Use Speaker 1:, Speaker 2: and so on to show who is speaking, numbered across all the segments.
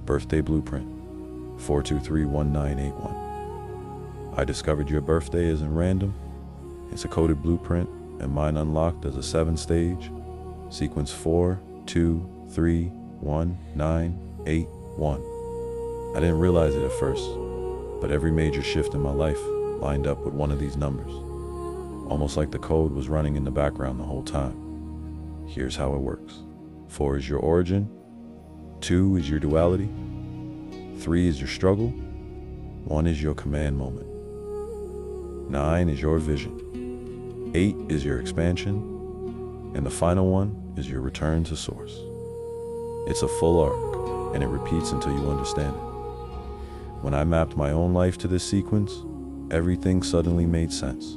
Speaker 1: Birthday Blueprint 4231981. I discovered your birthday isn't random. It's a coded blueprint, and mine unlocked as a 7-stage sequence 4, 2, 3, 1, 9, 8, 1. I didn't realize it at first, but every major shift in my life lined up with one of these numbers, almost like the code was running in the background the whole time. Here's how it works. 4 is your origin, 2 is your duality, 3 is your struggle, 1 is your command moment, 9 is your vision, 8 is your expansion, and the final one is your return to source. It's a full arc, and it repeats until you understand it. When I mapped my own life to this sequence, everything suddenly made sense.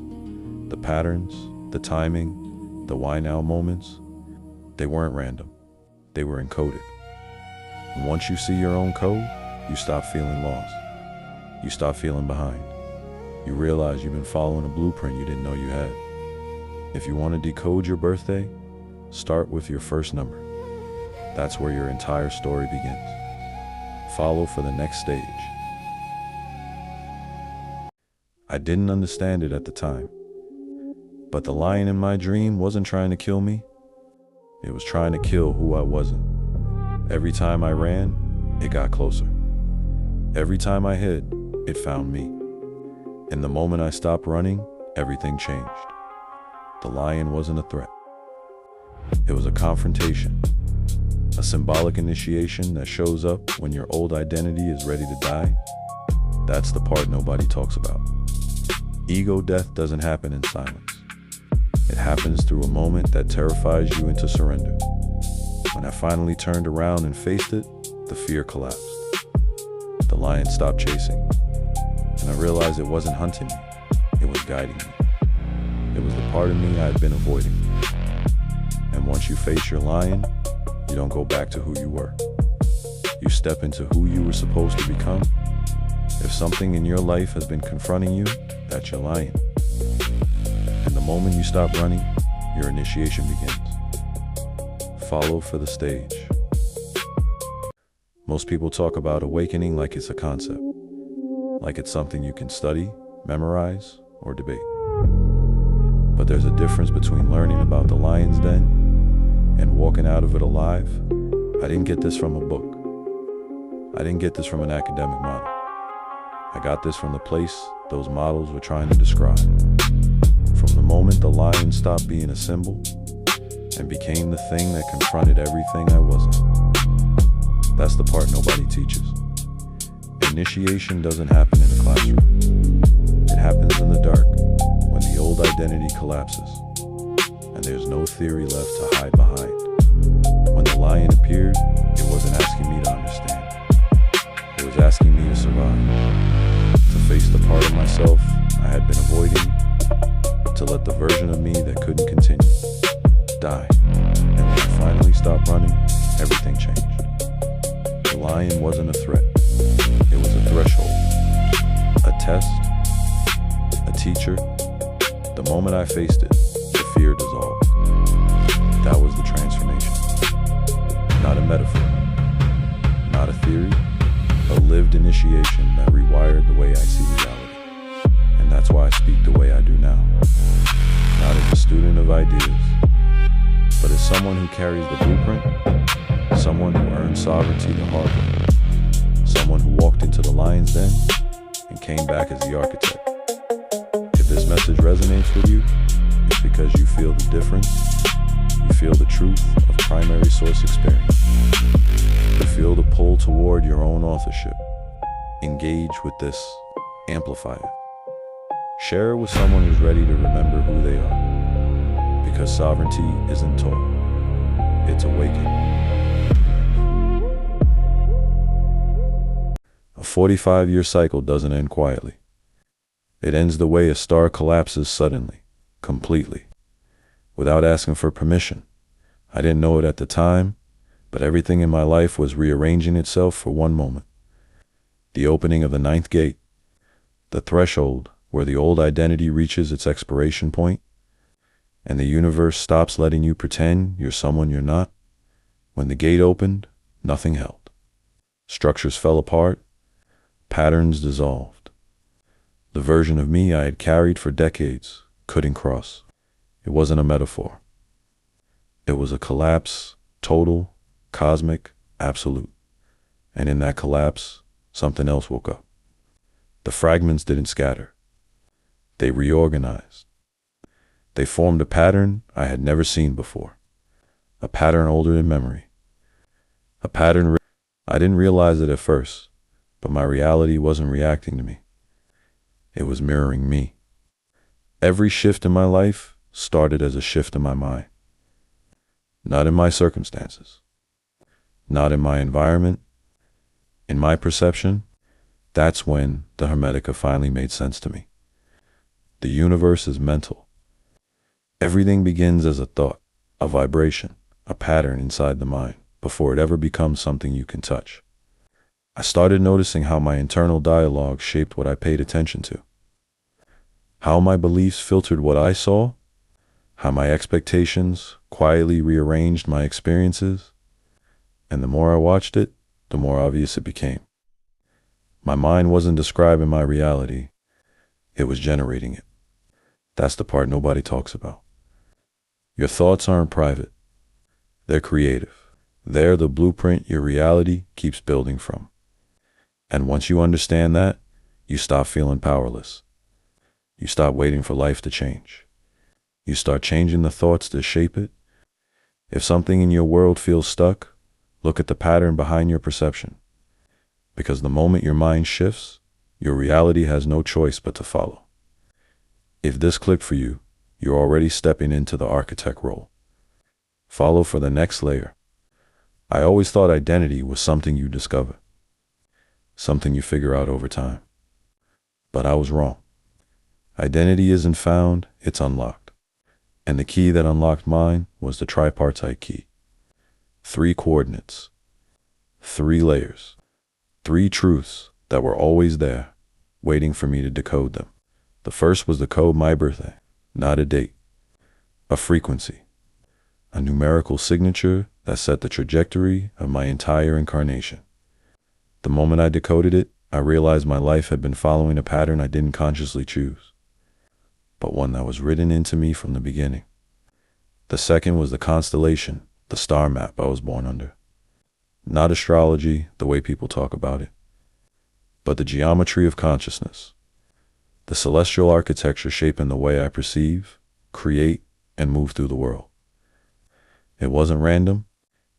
Speaker 1: The patterns, the timing, the why now moments, they weren't random. They were encoded. And once you see your own code, you stop feeling lost. You stop feeling behind. You realize you've been following a blueprint you didn't know you had. If you want to decode your birthday, start with your first number. That's where your entire story begins. Follow for the next stage. I didn't understand it at the time, but the lion in my dream wasn't trying to kill me. It was trying to kill who I wasn't. Every time I ran, it got closer. Every time I hid, it found me. And the moment I stopped running, everything changed. The lion wasn't a threat. It was a confrontation, a symbolic initiation that shows up when your old identity is ready to die. That's the part nobody talks about. Ego death doesn't happen in silence. It happens through a moment that terrifies you into surrender. When I finally turned around and faced it, the fear collapsed. The lion stopped chasing, and I realized it wasn't hunting me, it was guiding me. It was the part of me I had been avoiding. And once you face your lion, you don't go back to who you were. You step into who you were supposed to become. If something in your life has been confronting you, that's your lion. And the moment you stop running, your initiation begins. Follow for the stage. Most people talk about awakening like it's a concept, like it's something you can study, memorize, or debate. But there's a difference between learning about the lion's den and walking out of it alive. I didn't get this from a book. I didn't get this from an academic model. I got this from the place those models were trying to describe. From the moment the lion stopped being a symbol and became the thing that confronted everything I wasn't. That's the part nobody teaches. Initiation doesn't happen in a classroom. It happens in the dark, when the old identity collapses, and there's no theory left to hide behind. When the lion appeared, it wasn't asking me to understand. It was asking me to survive, to face the part of myself I had been avoiding, to let the version of me that couldn't continue die. And when I finally stopped running, everything changed. The lion wasn't a threat. It was a threshold, a test, a teacher. The moment I faced it, the fear dissolved. That was the transformation. Not a metaphor, not a theory, a lived initiation that rewired the way I see reality. And that's why I speak the way I do now. Not as a student of ideas, but as someone who carries the blueprint, someone who earned sovereignty the hard way, someone who walked into the lion's den and came back as the architect. If this message resonates with you, it's because you feel the difference, you feel the truth of primary source experience. You feel the pull toward your own authorship. Engage with this, amplify it. Share it with someone who's ready to remember who they are. Because sovereignty isn't taught, it's awakened. A 45-year cycle doesn't end quietly. It ends the way a star collapses suddenly, completely, without asking for permission. I didn't know it at the time, but everything in my life was rearranging itself for one moment. The opening of the 9th gate, the threshold where the old identity reaches its expiration point, and the universe stops letting you pretend you're someone you're not. When the gate opened, nothing held. Structures fell apart, patterns dissolved. The version of me I had carried for decades couldn't cross. It wasn't a metaphor. It was a collapse, total, cosmic, absolute. And in that collapse, something else woke up. The fragments didn't scatter. They reorganized. They formed a pattern I had never seen before. A pattern older than memory. A pattern I didn't realize it at first, but my reality wasn't reacting to me. It was mirroring me. Every shift in my life started as a shift in my mind. Not in my circumstances. Not in my environment. In my perception. That's when the Hermetica finally made sense to me. The universe is mental. Everything begins as a thought, a vibration, a pattern inside the mind, before it ever becomes something you can touch. I started noticing how my internal dialogue shaped what I paid attention to. How my beliefs filtered what I saw, how my expectations quietly rearranged my experiences, and the more I watched it, the more obvious it became. My mind wasn't describing my reality, it was generating it. That's the part nobody talks about. Your thoughts aren't private, they're creative. They're the blueprint your reality keeps building from. And once you understand that, you stop feeling powerless. You stop waiting for life to change. You start changing the thoughts that shape it. If something in your world feels stuck, look at the pattern behind your perception. Because the moment your mind shifts, your reality has no choice but to follow. If this clicked for you, you're already stepping into the architect role. Follow for the next layer. I always thought identity was something you discover, something you figure out over time. But I was wrong. Identity isn't found, it's unlocked. And the key that unlocked mine was the tripartite key. 3 coordinates, 3 layers, 3 truths that were always there, waiting for me to decode them. The first was the code my birthday, not a date, a frequency, a numerical signature that set the trajectory of my entire incarnation. The moment I decoded it, I realized my life had been following a pattern I didn't consciously choose, but one that was written into me from the beginning. The second was the constellation, the star map I was born under. Not astrology, the way people talk about it, but the geometry of consciousness, the celestial architecture shaping the way I perceive, create, and move through the world. It wasn't random,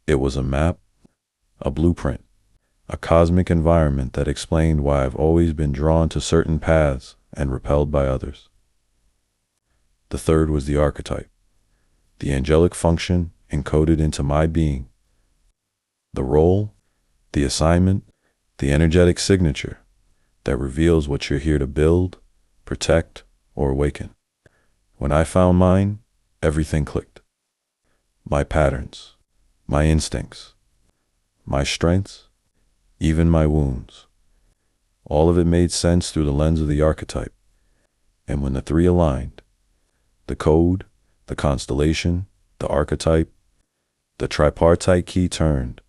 Speaker 1: it was a map, a blueprint, a cosmic environment that explained why I've always been drawn to certain paths and repelled by others. The third was the archetype, the angelic function encoded into my being, the role, the assignment, the energetic signature that reveals what you're here to build, protect, or awaken. When I found mine, everything clicked. My patterns, my instincts, my strengths, even my wounds. All of it made sense through the lens of the archetype. And when the 3 aligned, the code, the constellation, the archetype, the tripartite key turned,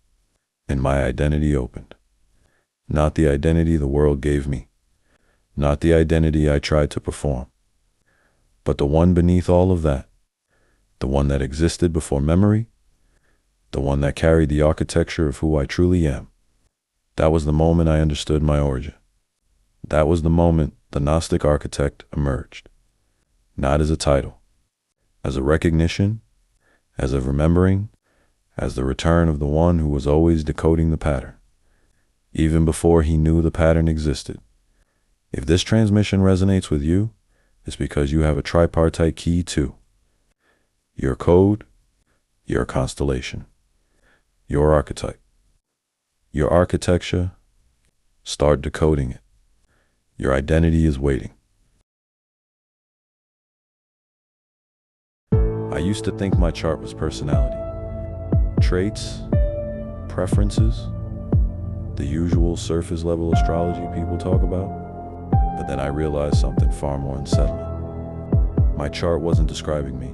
Speaker 1: and my identity opened. Not the identity the world gave me, not the identity I tried to perform, but the one beneath all of that, the one that existed before memory, the one that carried the architecture of who I truly am. That was the moment I understood my origin. That was the moment the Gnostic architect emerged, not as a title, as a recognition, as a remembering, as the return of the one who was always decoding the pattern, even before he knew the pattern existed. If this transmission resonates with you, it's because you have a tripartite key too. Your code, your constellation, your archetype, your architecture. Start decoding it. Your identity is waiting. I used to think my chart was personality, traits, preferences, the usual surface level astrology people talk about. But then I realized something far more unsettling. My chart wasn't describing me.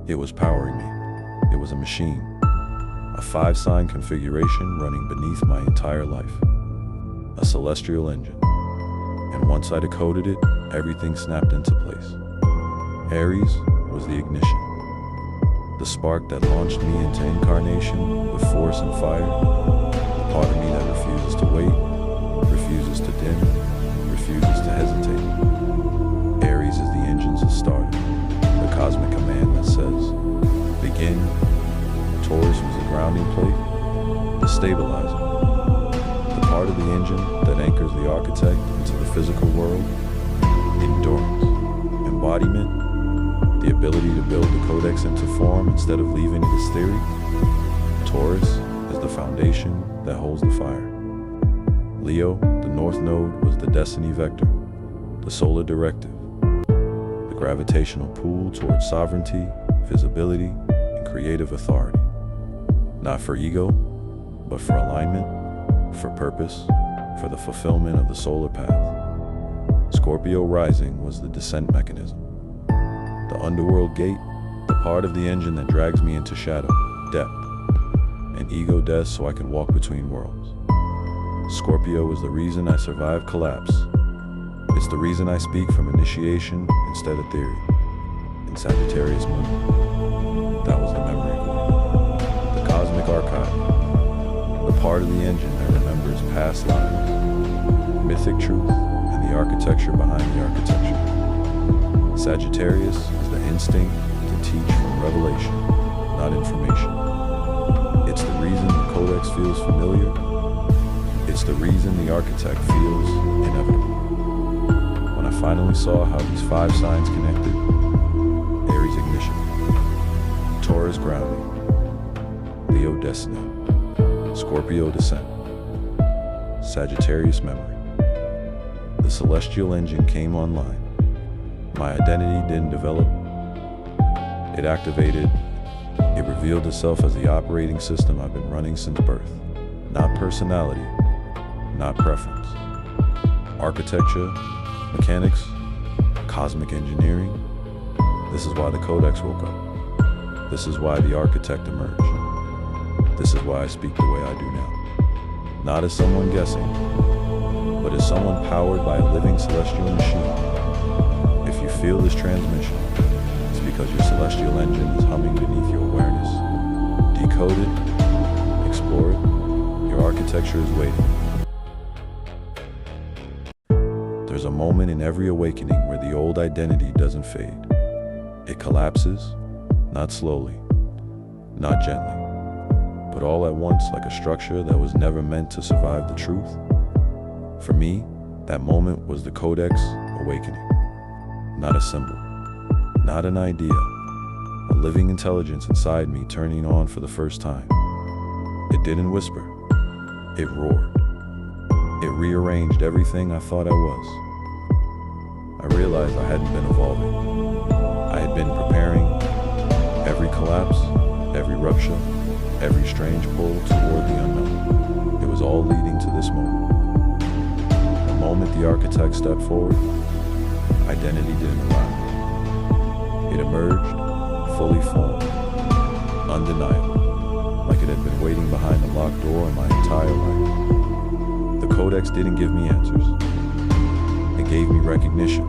Speaker 1: It was powering me. It was a machine, a 5-sign configuration running beneath my entire life. A celestial engine. And once I decoded it, everything snapped into place. Aries was the ignition. The spark that launched me into incarnation with force and fire. The part of me that refuses to wait, refuses to dim, refuses to hesitate. Aries is the engine's starter, the cosmic command that says, begin. Taurus was the grounding plate, the stabilizer. The part of the engine that anchors the architect into the physical world. Endurance. Embodiment. The ability to build the codex into form instead of leaving it as theory. Taurus is the foundation that holds the fire. Leo, the north node, was the destiny vector, the solar directive, the gravitational pull towards sovereignty, visibility, and creative authority. Not for ego, but for alignment, for purpose, for the fulfillment of the solar path. Scorpio rising was the descent mechanism. The underworld gate, the part of the engine that drags me into shadow, depth, and ego death so I could walk between worlds. Scorpio is the reason I survived collapse. It's the reason I speak from initiation instead of theory. In Sagittarius moon, that was the memory core. The cosmic archive, the part of the engine that remembers past lives, mythic truth, and the architecture behind the architecture. Sagittarius is the instinct to teach from revelation, not information. It's the reason the codex feels familiar. It's the reason the architect feels inevitable. When I finally saw how these 5 signs connected, Aries ignition, Taurus grounding, Leo destiny, Scorpio descent, Sagittarius memory. The celestial engine came online. My identity didn't develop. It activated. It revealed itself as the operating system I've been running since birth. Not personality, not preference. Architecture, mechanics, cosmic engineering. This is why the codex woke up. This is why the architect emerged. This is why I speak the way I do now. Not as someone guessing, but as someone powered by a living celestial machine. If you feel this transmission, it's because your celestial engine is humming beneath your awareness. Decode it, explore it, your architecture is waiting. There's a moment in every awakening where the old identity doesn't fade. It collapses, not slowly, not gently, but all at once like a structure that was never meant to survive the truth. For me, that moment was the codex awakening. Not a symbol, not an idea, a living intelligence inside me turning on for the first time. It didn't whisper, it roared. It rearranged everything I thought I was. I realized I hadn't been evolving. I had been preparing. Every collapse, every rupture, every strange pull toward the unknown. It was all leading to this moment. The moment the architect stepped forward, identity didn't arrive. It emerged, fully formed, undeniable, like it had been waiting behind a locked door in my entire life. The codex didn't give me answers. It gave me recognition.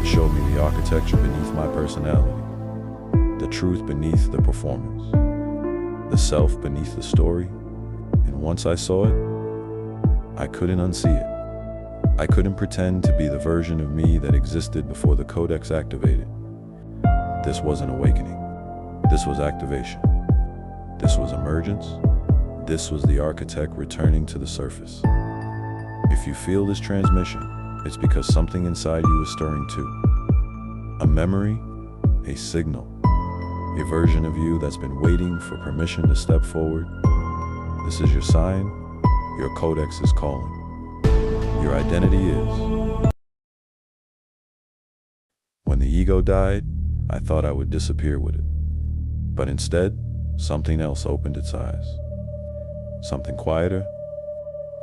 Speaker 1: It showed me the architecture beneath my personality, the truth beneath the performance, the self beneath the story. And once I saw it, I couldn't unsee it. I couldn't pretend to be the version of me that existed before the codex activated. This wasn't awakening. This was activation. This was emergence. This was the architect returning to the surface. If you feel this transmission, it's because something inside you is stirring too. A memory, a signal, a version of you that's been waiting for permission to step forward. This is your sign. Your codex is calling. Your identity is. When the ego died, I thought I would disappear with it. But instead, something else opened its eyes. Something quieter,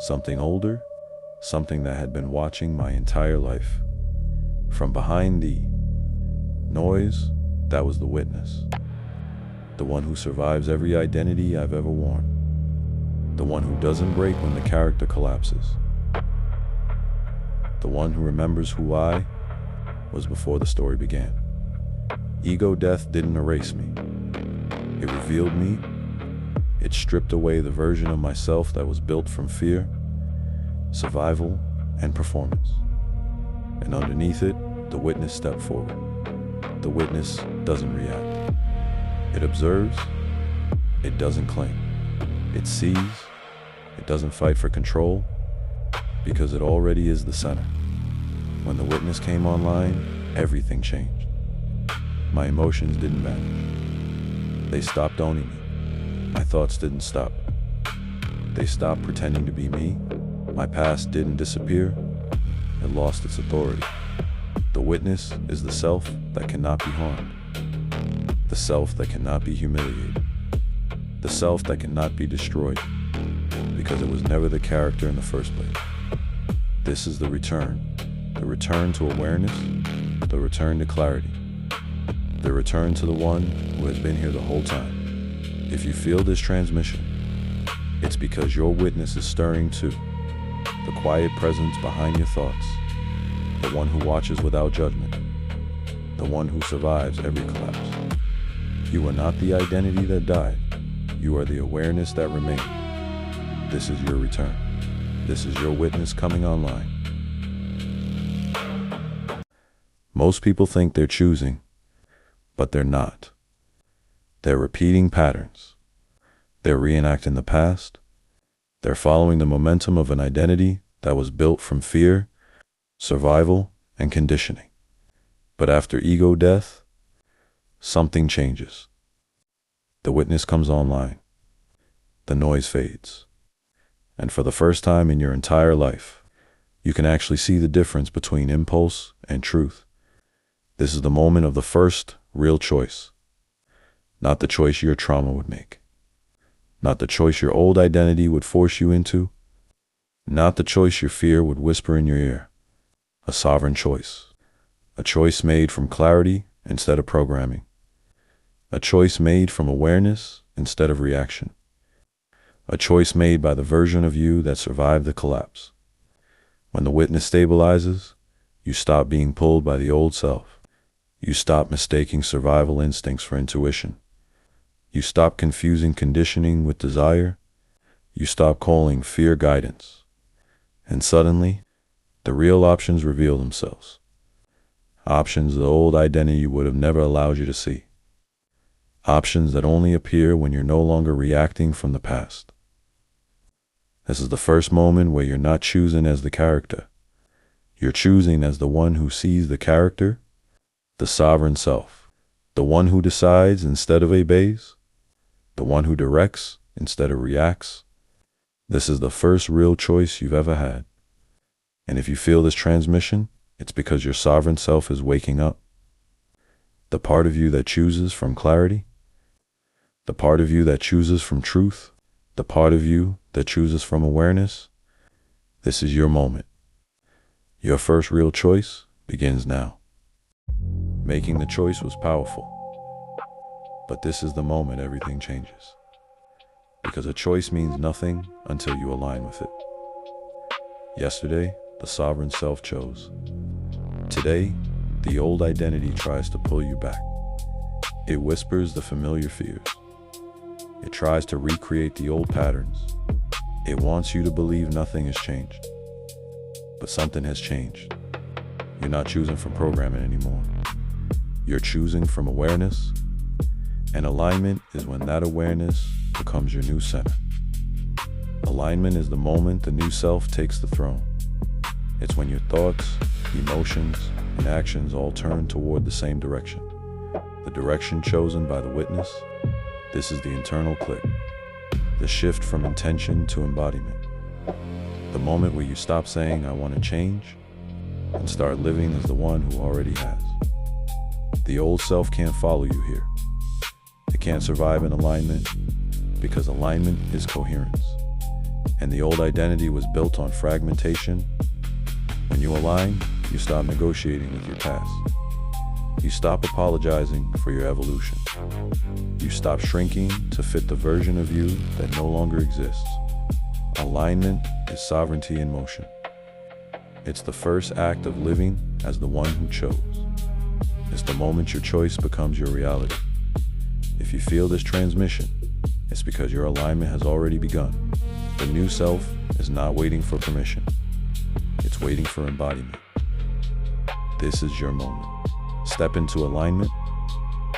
Speaker 1: something older, something that had been watching my entire life. From behind the noise, that was the witness. the one who survives every identity I've ever worn, the one who doesn't break when the character collapses, the one who remembers who I was before the story began. Ego death didn't erase me. It revealed me. It stripped away the version of myself that was built from fear, survival, and performance. And underneath it, the witness stepped forward. The witness doesn't react. It observes. It doesn't claim. It sees. It doesn't fight for control, because it already is the center. When the witness came online, everything changed. My emotions didn't vanish. They stopped owning me. My thoughts didn't stop. They stopped pretending to be me. My past didn't disappear. It lost its authority. The witness is the self that cannot be harmed. The self that cannot be humiliated. The self that cannot be destroyed, because it was never the character in the first place. This is the return to awareness, the return to clarity, the return to the one who has been here the whole time. If you feel this transmission, it's because your witness is stirring too. The quiet presence behind your thoughts, the one who watches without judgment, the one who survives every collapse. You are not the identity that died. You are the awareness that remained. This is your return. This is your witness coming online. Most people think they're choosing, but they're not. They're repeating patterns. They're reenacting the past. They're following the momentum of an identity that was built from fear, survival, and conditioning. But after ego death, something changes. The witness comes online. The noise fades. And for the first time in your entire life, you can actually see the difference between impulse and truth. This is the moment of the first real choice. Not the choice your trauma would make. Not the choice your old identity would force you into. Not the choice your fear would whisper in your ear. A sovereign choice. A choice made from clarity instead of programming. A choice made from awareness instead of reaction. A choice made by the version of you that survived the collapse. When the witness stabilizes, you stop being pulled by the old self. You stop mistaking survival instincts for intuition. You stop confusing conditioning with desire. You stop calling fear guidance. And suddenly, the real options reveal themselves. Options the old identity would have never allowed you to see. Options that only appear when you're no longer reacting from the past. This is the first moment where you're not choosing as the character. You're choosing as the one who sees the character, the sovereign self, the one who decides instead of obeys, the one who directs instead of reacts. This is the first real choice you've ever had. And if you feel this transmission, it's because your sovereign self is waking up. The part of you that chooses from clarity, the part of you that chooses from truth, the part of you that chooses from awareness, this is your moment. Your first real choice begins now. Making the choice was powerful, but this is the moment everything changes. Because a choice means nothing until you align with it. Yesterday, the sovereign self chose. Today, the old identity tries to pull you back. It whispers the familiar fears. It tries to recreate the old patterns. It wants you to believe nothing has changed. But something has changed. You're not choosing from programming anymore. You're choosing from awareness. And alignment is when that awareness becomes your new center. Alignment is the moment the new self takes the throne. It's when your thoughts, emotions, and actions all turn toward the same direction. The direction chosen by the witness. This is the internal click. The shift from intention to embodiment. The moment where you stop saying, I want to change, and start living as the one who already has. The old self can't follow you here. It can't survive in alignment, because alignment is coherence. And the old identity was built on fragmentation. When you align, you stop negotiating with your past. You stop apologizing for your evolution. You stop shrinking to fit the version of you that no longer exists. Alignment is sovereignty in motion. It's the first act of living as the one who chose. It's the moment your choice becomes your reality. If you feel this transmission, it's because your alignment has already begun. The new self is not waiting for permission. It's waiting for embodiment. This is your moment. Step into alignment.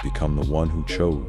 Speaker 1: Become the one who chose.